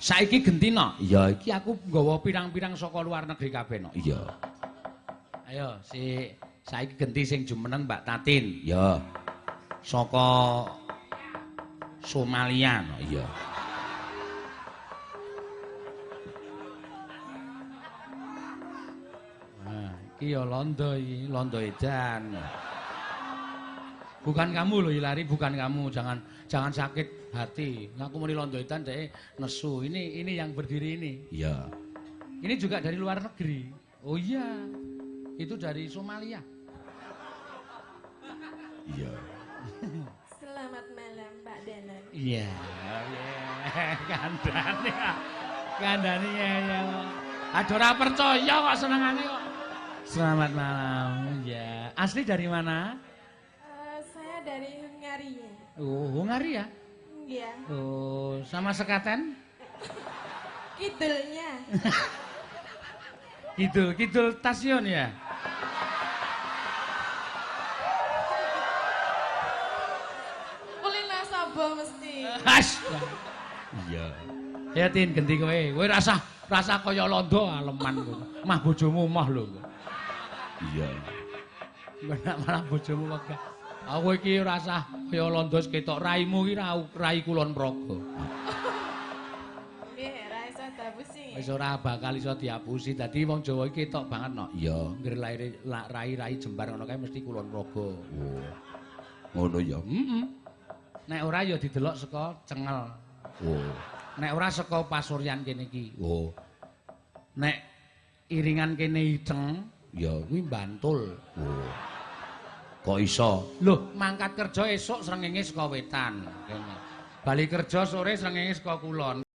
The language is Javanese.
Saiki gentina. Iya. Iki aku nggawa pirang-pirang saka luar negeri kabeh no. Iya. Ayo, saiki genti sing jumeneng Mbak Tatin. Iya. Saka Somalia no. Iya. Nah, iki ya londo iki, londo edan. Bukan kamu loh Hilari, bukan kamu. Jangan sakit hati. Ngaku muni londo edan deh nesu. Ini yang berdiri ini. Iya. Ini juga dari luar negeri. Oh iya. Itu dari Somalia. Iya. Selamat malam Pak Danan. Iya. Kandhane. Kandhane ya. Aduh ora percaya kok senengane kok. Selamat malam. Ya. Asli dari mana? Saya dari Hungaria. Oh, Hungaria. Iya. Oh, sama sekaten? Kidulnya. Kidul stasiun ya? Kulina Sabo mesti. Has. Iya. Ya Tin genti kowe. Kowe rasa kaya londo aleman kowe. Mah bojomu mah lho. Iya. Benak malah bojomu wegah. Aku iki rasa kaya londo ketok raimu iki rai Kulon Progo. Nggih, ra iso dabusi. Wis ora bakal iso diapusi. Dadi wong Jawa iki ketok banget no. Iya. Ngger rai Jembar ngono kae mesti Kulon Progo. Oh. Ngono ya. Heeh. Nek ora ya didelok saka Cengel. Oh. Nek ora saka Pasuryan kene iki. Oh. Nek iringan kene Iceng Ya. kuwi Bantul. Oh. Kok iso? Loh, mangkat kerja esuk srengenge saka wetan kene. Bali kerja sore srengenge saka kulon.